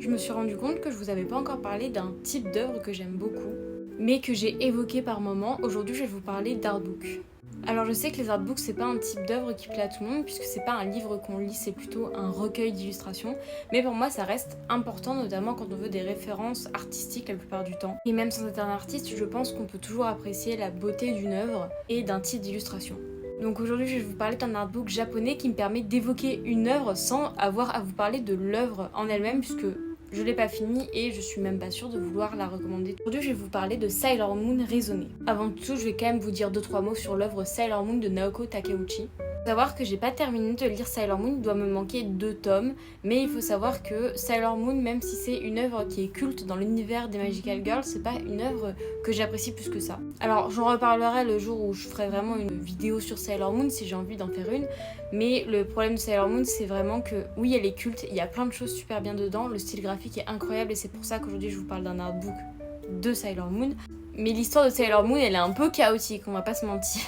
je me suis rendu compte que je vous avais pas encore parlé d'un type d'œuvre que j'aime beaucoup, mais que j'ai évoqué par moments. Aujourd'hui, je vais vous parler d'artbook. Alors je sais que les artbooks c'est pas un type d'œuvre qui plaît à tout le monde puisque c'est pas un livre qu'on lit, c'est plutôt un recueil d'illustrations, mais pour moi ça reste important, notamment quand on veut des références artistiques la plupart du temps. Et même sans être un artiste, je pense qu'on peut toujours apprécier la beauté d'une œuvre et d'un type d'illustration. Donc aujourd'hui je vais vous parler d'un artbook japonais qui me permet d'évoquer une œuvre sans avoir à vous parler de l'œuvre en elle-même puisque je l'ai pas fini et je suis même pas sûre de vouloir la recommander. Aujourd'hui, je vais vous parler de Sailor Moon Raisonnée. Avant tout, je vais quand même vous dire 2-3 mots sur l'œuvre Sailor Moon de Naoko Takeuchi. Faut savoir que j'ai pas terminé de lire Sailor Moon, il doit me manquer 2 tomes, mais il faut savoir que Sailor Moon, même si c'est une œuvre qui est culte dans l'univers des Magical Girls, c'est pas une œuvre que j'apprécie plus que ça. Alors j'en reparlerai le jour où je ferai vraiment une vidéo sur Sailor Moon si j'ai envie d'en faire une, mais le problème de Sailor Moon c'est vraiment que oui elle est culte, il y a plein de choses super bien dedans, le style graphique est incroyable et c'est pour ça qu'aujourd'hui je vous parle d'un artbook de Sailor Moon, mais l'histoire de Sailor Moon elle est un peu chaotique, on va pas se mentir.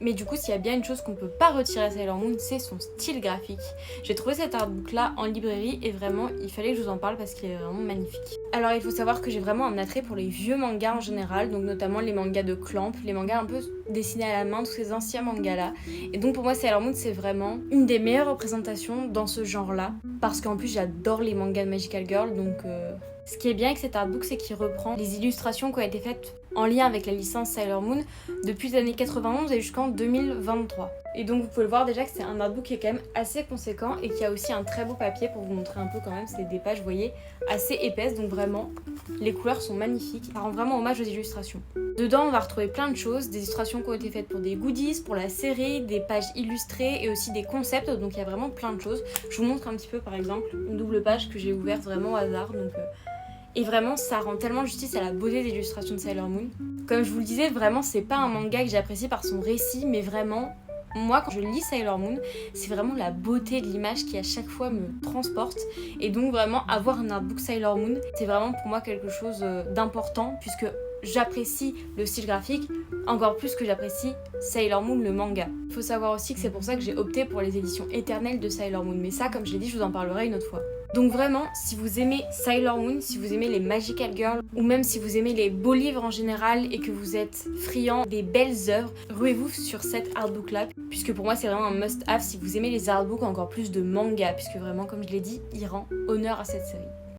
Mais du coup, s'il y a bien une chose qu'on peut pas retirer à Sailor Moon, c'est son style graphique. J'ai trouvé cet artbook là en librairie et vraiment, il fallait que je vous en parle parce qu'il est vraiment magnifique. Alors, il faut savoir que j'ai vraiment un attrait pour les vieux mangas en général, donc notamment les mangas de Clamp, les mangas un peu dessinés à la main, tous ces anciens mangas là. Et donc pour moi, Sailor Moon, c'est vraiment une des meilleures représentations dans ce genre-là, parce qu'en plus, j'adore les mangas de Magical Girl, donc ce qui est bien avec cet artbook, c'est qu'il reprend les illustrations qui ont été faites en lien avec la licence Sailor Moon depuis les années 91 et jusqu'en 2023. Et donc vous pouvez le voir déjà que c'est un artbook qui est quand même assez conséquent et qui a aussi un très beau papier pour vous montrer un peu quand même, c'est des pages, vous voyez, assez épaisses, donc vraiment les couleurs sont magnifiques, ça rend vraiment hommage aux illustrations. Dedans on va retrouver plein de choses, des illustrations qui ont été faites pour des goodies, pour la série, des pages illustrées et aussi des concepts, donc il y a vraiment plein de choses. Je vous montre un petit peu par exemple une double page que j'ai ouverte vraiment au hasard, donc et vraiment, ça rend tellement justice à la beauté des illustrations de Sailor Moon. Comme je vous le disais, vraiment, c'est pas un manga que j'apprécie par son récit, mais vraiment, moi, quand je lis Sailor Moon, c'est vraiment la beauté de l'image qui à chaque fois me transporte. Et donc, vraiment, avoir un artbook Sailor Moon, c'est vraiment pour moi quelque chose d'important, puisque j'apprécie le style graphique encore plus que j'apprécie Sailor Moon le manga. Il faut savoir aussi que c'est pour ça que j'ai opté pour les éditions éternelles de Sailor Moon, mais ça, comme je l'ai dit, je vous en parlerai une autre fois. Donc vraiment, si vous aimez Sailor Moon, si vous aimez les Magical Girls, ou même si vous aimez les beaux livres en général et que vous êtes friand des belles œuvres, ruez-vous sur cet artbook là, puisque pour moi c'est vraiment un must-have si vous aimez les artbooks, encore plus de manga, puisque vraiment, comme je l'ai dit, il rend honneur à cette série.